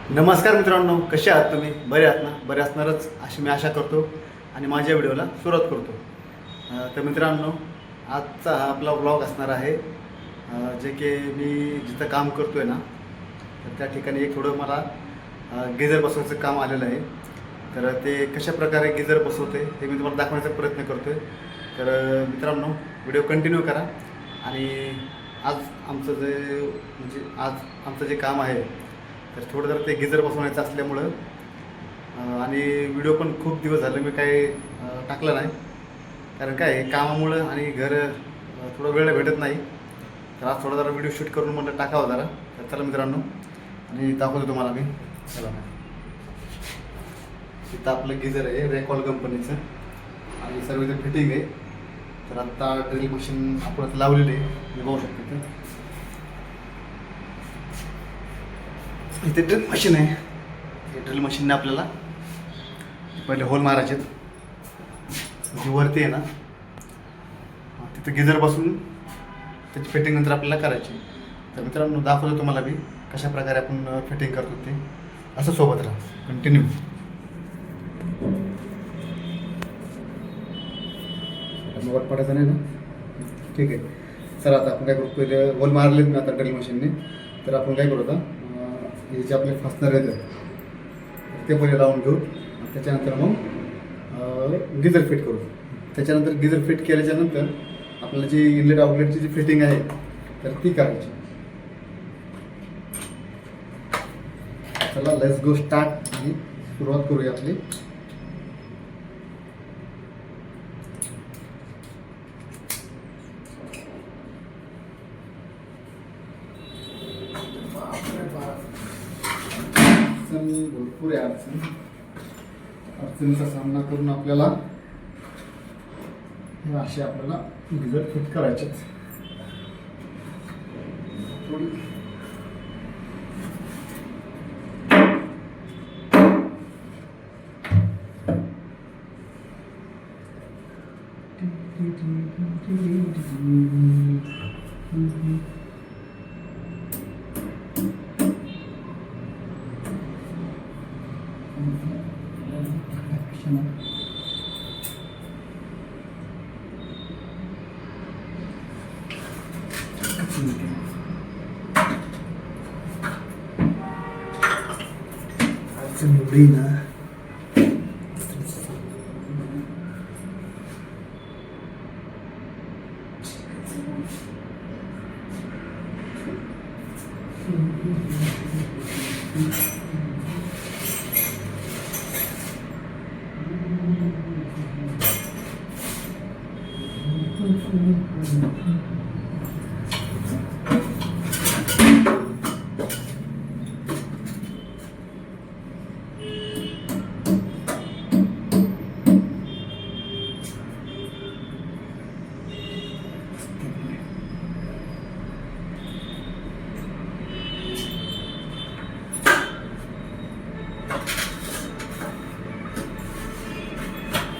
नमस्कार मित्रांनो, कसे आहात तुम्ही? बरे आहात ना? बरे असणारच अशी मी आशा करतो आणि माझ्या व्हिडिओला सुरुवात करतो. तर मित्रांनो, आजचा हा आपला व्लॉग असणार आहे जे की मी जिथं काम करतो आहे ना, तर त्या ठिकाणी एक थोडं मला गिझर बसवायचं काम आलेलं आहे. तर ते कशाप्रकारे गिझर बसवते हे मी तुम्हाला दाखवण्याचा प्रयत्न करतो आहे. तर मित्रांनो, व्हिडिओ कंटिन्यू करा. आणि आज आमचं जे काम आहे तर थोडं जर ते गिझर बसवण्याचं असल्यामुळं आणि व्हिडिओ पण खूप दिवस झाले मी काही टाकला नाही, कारण काय कामामुळं आणि थोडं वेळ भेटत नाही. तर आज थोडा जरा व्हिडिओ शूट करून म्हटलं टाकावं जरा. तर चला मित्रांनो, आणि दाखवतो तुम्हाला मी. चला, इथं आपलं गिझर आहे रेकॉल कंपनीचं आणि सर्व इथं फिटिंग आहे. तर आत्ता ड्रिल मशीन आपण लावलेली आहे, मी बघू शकतो. इथे ड्रिल मशीन आहे. ड्रिल मशीनने आपल्याला पहिले होल मारायचे, जी वरती आहे ना तिथं गिझर बसून त्याची फिटिंग नंतर आपल्याला करायची. तर मित्रांनो, दाखवतो तुम्हाला मी कशा प्रकारे आपण फिटिंग करतो ते. असं सोबत राहा, कंटिन्यू. वट पडायचं नाही ना? ठीक आहे. चला, आता आपण काय करू, पहिले होल मारलेत ना आता ड्रिल मशीनने. तर आपण काय करू, आता हे जे आपले फासनर आहेत ते पहिले लावून घेऊ. त्याच्यानंतर मग गिझर फिट करू. त्याच्यानंतर गिझर फिट केल्याच्यानंतर आपल्याला जी इनलेट आउटलेटची जी फिटिंग आहे तर ती करायची. चला, लेट्स गो स्टार्ट. आणि सुरुवात करूया आपली. भरपूर आहे अडचणीचा सामना करून आपल्याला असे आपल्याला गिझर फिट करायचे. थोडी एवढी ना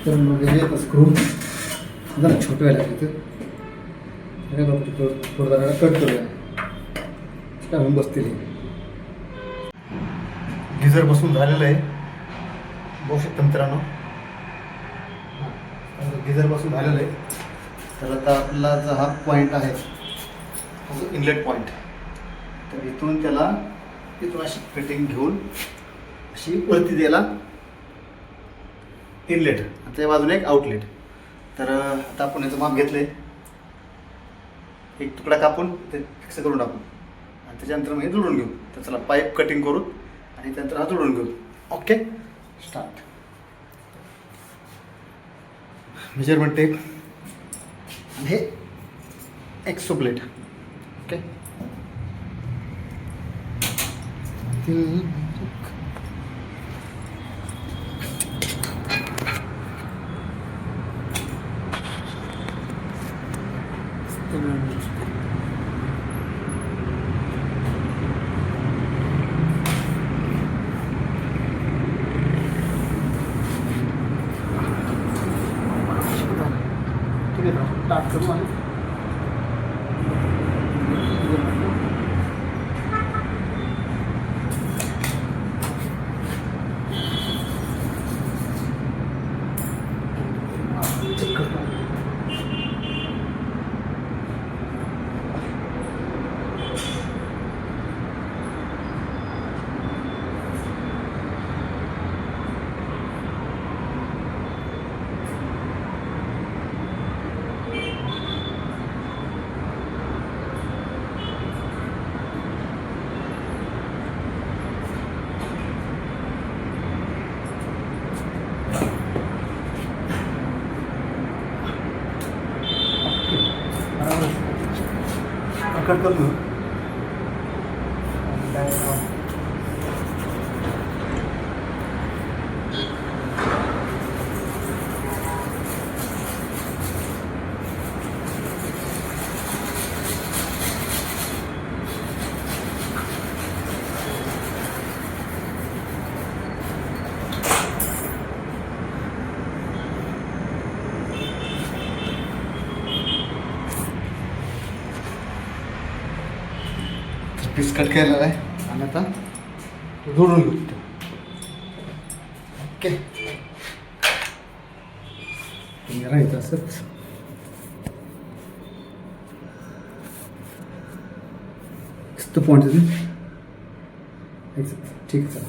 तर मग हे स्क्रू जरा छोटं व्हायला तिथं थोडं जरा कट करूया, काढून बसतील. गिझर बसून झालेलं आहे, बघू शकता मित्रांनो. गिझर बसून झालेलं आहे. तर आता आपला जो हा पॉईंट आहे इनलेट पॉईंट, तर इथून अशी फिटिंग घेऊन अशी वरती द्यायला इनलेट, त्या बाजूने एक आउटलेट. तर आता आपण याचं माप घेतलं आहे, एक तुकडा कापून ते फिक्स करून टाकू आणि त्याच्यानंतर मग हे जोडून घेऊ. तर चला, पाईप कटिंग करू आणि त्यानंतर हा जोडून घेऊ. Okay, start. मेजरमेंट टेप आणि हे एक्सो प्लेट. ओके, स्टार्ट करू आणि कट करून घेऊ. पीस कट केलेला आहे आणि आता जोडून घेऊ तिथं. ओके, राहायचं असंच. किती पॉईंट ठीक आहे. चला,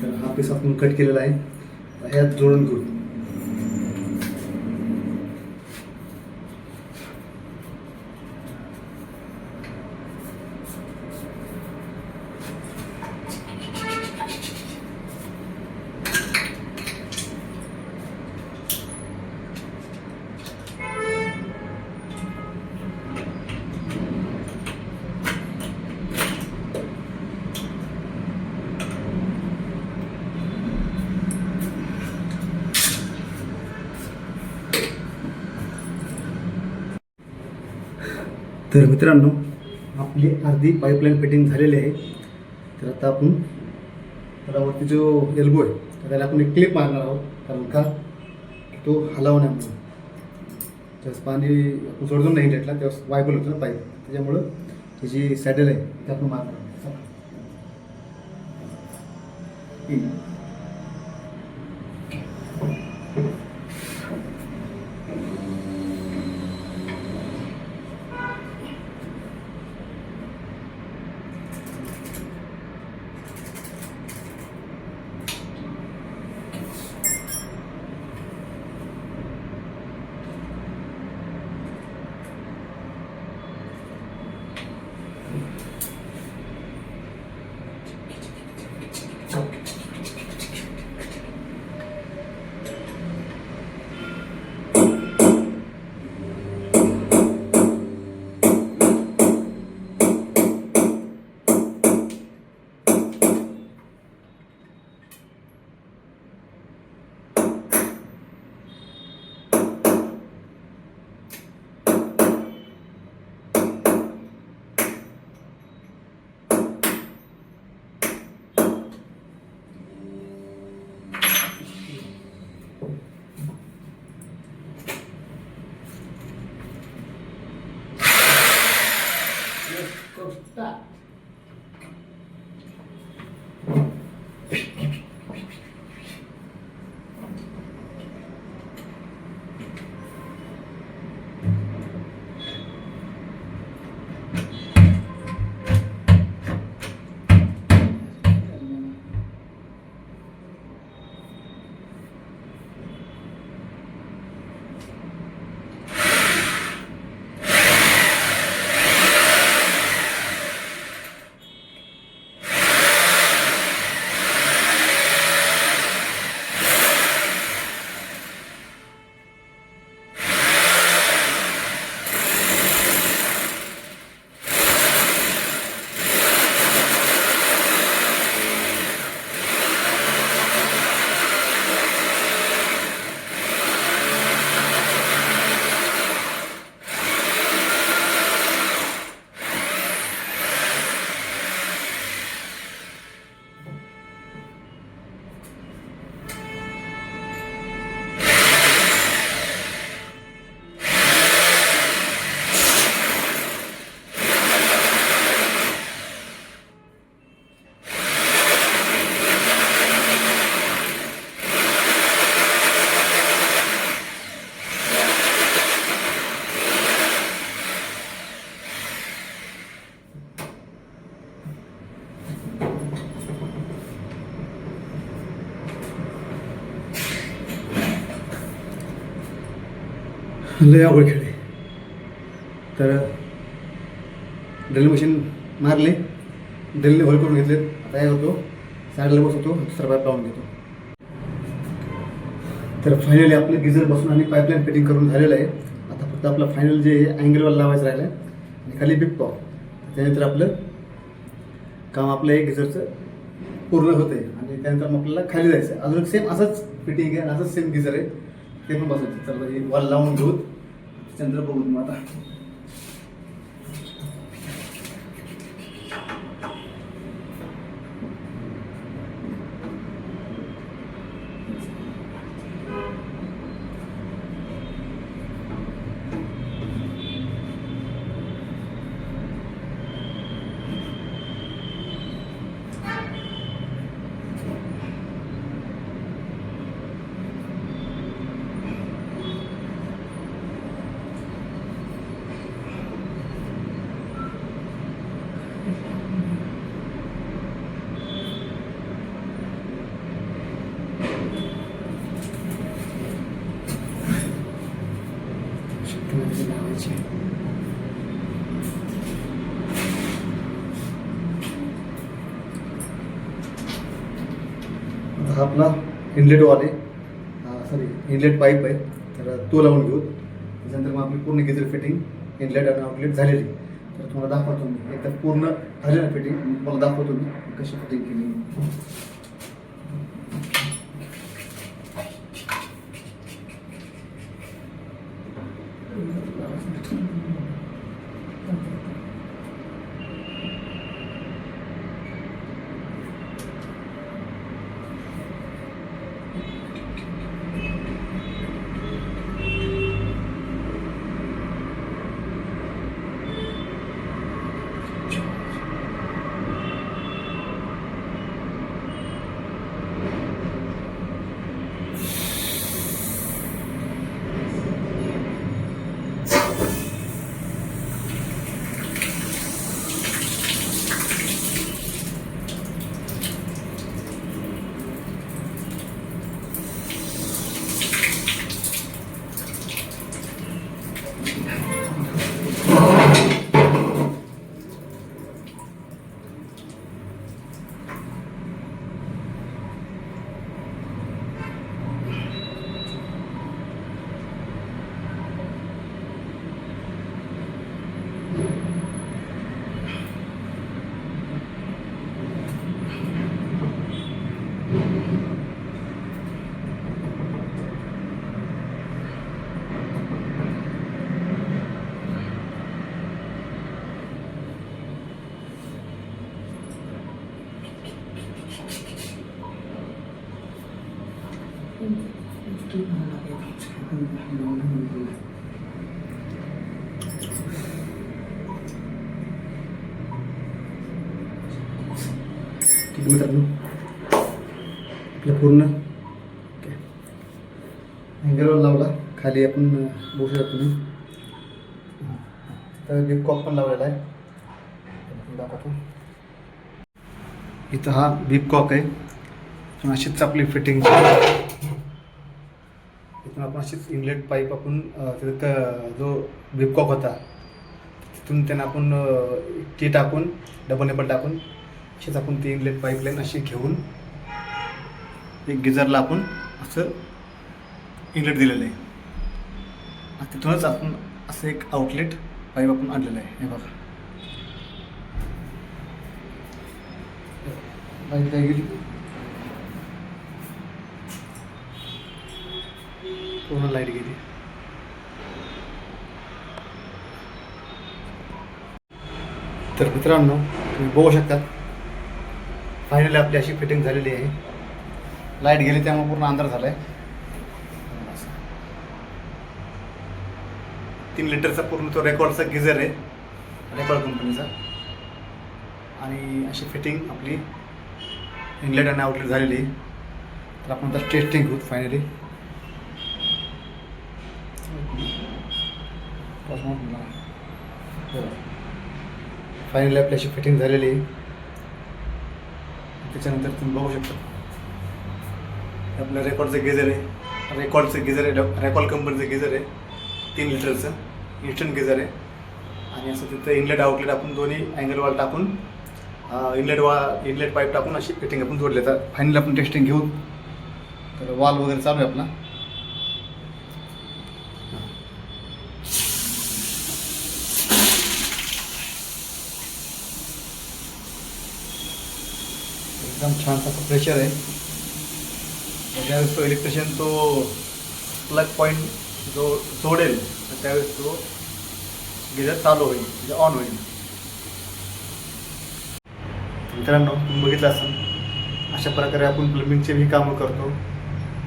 तर हा पीस आपण कट केलेला आहे, ह्यात जोडून घेऊ. तर मित्रांनो, आपली अर्धी पाईपलाईन फिटिंग झालेली आहे. तर आता आपण त्याला वरती जो एल्बो आहे तर त्याला आपण एक क्लिप मारणार आहोत, कारण का तो हलवण्यामुळे त्यावेळेस पाणी आपण सोडून नाही घेतला त्यावेळेस वायबल होतं ना पाईप, त्याच्यामुळं त्याची सॅडल आहे ते आपण मारणार आहोत. लय आवड खेळ. तर ड्रिल मशीन मारले, ड्रिलने होल करून घेतले. आता काय करतो, साईडला बसवतो, दुसरा पाईप लावून घेतो. तर फायनली आपलं गिझर बसून आणि पाईपलाईन फिटिंग करून झालेलं आहे. आता फक्त आपलं फायनल जे अँगलवाला लावायचं राहिलं आहे आणि खाली बिग कॉक. त्यानंतर आपलं काम आपलं एक गिझरचं पूर्ण होतं आहे आणि त्यानंतर मग आपल्याला खाली जायचं आहे. अजून सेम असंच फिटिंग आहे, असंच सेम गिझर आहे, ते पण बसायचं. तर हे वॉल लावून घेऊ, त्यानंतर बघू मग आता. हा आपला इनलेट वॉल आहे, सॉरी इनलेट पाईप आहे, तर तो लावून घेऊ. त्याच्यानंतर मग आपली पूर्ण गिझर फिटिंग इनलेट आणि आउटलेट झालेली. तर तुम्हाला दाखवतो मी एकदा पूर्ण झाली ना फिटिंग, तुम्हाला दाखवतो मी कशी फिटिंग केली. मित्रांनो आपलं पूर्ण अँगलवर लावला, खाली आपण बघू शकतो तुम्ही. तर बिग कॉक पण लावलेला आहे, दाखवतो. इथं हा बिग कॉक आहे, अशीच आपली फिटिंग. इथून आपण अशीच इनलेट पाईप आपण तिथं जो बिग कॉक होता तिथून त्यांना आपण टी टाकून डबल नेबल टाकून अशीच आपण ती इनलेट पाईपलाईन अशी घेऊन एक गिझरला आपण असं इनलेट दिलेलं आहे. तिथूनच आपण असं एक आउटलेट पाईप आपण आणलेलं आहे. हे बघा, लाईट काय गेली, पूर्ण लाईट गेली. तर मित्रांनो तुम्ही बघू शकता फायनली आपली अशी फिटिंग झालेली आहे. लाईट गेली त्यामुळे पूर्ण अंधार झाला आहे. 3 लिटरचा पूर्ण तो रेकॉर्डचा गिझर आहे, रेकॉर्ड कंपनीचा. आणि अशी फिटिंग आपली इनलेट आणि आउटलेट झालेली आहे. तर आपण आता टेस्टिंग घेऊ फायनली. फायनली आपली अशी फिटिंग झालेली आहे. त्याच्यानंतर तुम्ही बघू शकता आपलं रेकॉर्डचं गिझर आहे, रेकॉर्ड कंपनीचं गिझर आहे, 3 लिटरचं इन्स्टंट गिझर आहे. आणि असं तिथं इनलेट आउटलेट आपण दोन्ही अँगल वॉल टाकून इनलेट पाईप टाकून अशी फिटिंग आपण जोडले. तर फायनली आपण टेस्टिंग घेऊ. तर वॉल वगैरे चालू आहे आपला. एकदम छानसा प्रेशर आहे. ज्यावेळेस तो इलेक्ट्रिशियन तो प्लग पॉईंट जो जोडेल तर त्यावेळेस तो गिझर चालू होईल, म्हणजे ऑन होईल. मित्रांनो, तुम्ही बघितलं असेल अशा प्रकारे आपण प्लंबिंगचेही कामं करतो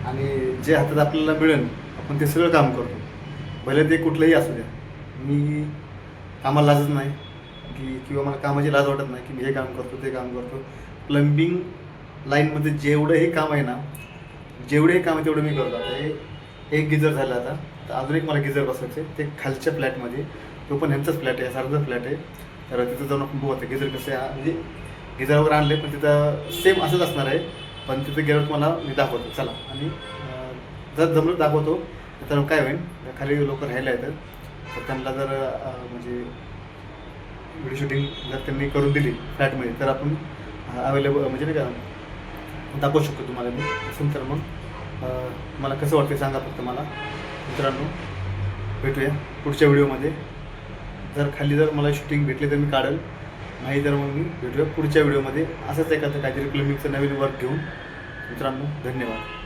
आणि जे हातात आपल्याला मिळेल आपण ते सगळं काम करतो, भले ते कुठलंही असू द्या. मी कामाला लाजत नाही किंवा मला कामाची लाज वाटत नाही की मी हे काम करतो ते काम करतो. प्लंबिंग लाईनमध्ये जेवढंही काम आहे ना, जेवढेही काम आहे तेवढं मी करतो. आता हे एक गिझर झालं, आता तर अजून एक मला गिझर बसवायचं आहे, ते खालच्या फ्लॅटमध्ये. तो पण ह्यांचाच फ्लॅट आहे, सारखं फ्लॅट आहे. तर तिथं जाऊन आपण बघू गिझर कसं आहे, म्हणजे गिझर वगैरे आणले पण तिथं सेम असंच असणार आहे. पण तिथं गेल्यावर तुम्हाला मी दाखवतो, चला. आणि जर जमलं दाखवतो. तर काय होईल, खाली लोक राहायला येतात तर त्यांना जर म्हणजे व्हिडिओ शूटिंग जर त्यांनी करून दिली फ्लॅटमध्ये तर आपण अवेलेबल म्हणजे नाही का दाखवू शकतो तुम्हाला मी. असेल तर मग मला कसं वाटतं सांगा फक्त मला. मित्रांनो, भेटूया पुढच्या व्हिडिओमध्ये. जर खाली जर मला शूटिंग भेटली तर मी काढेल, नाही तर मग मी भेटूया पुढच्या व्हिडिओमध्ये असंच एखादं काहीतरी प्लंबिंगचं नवीन वर्क घेऊन. मित्रांनो, धन्यवाद.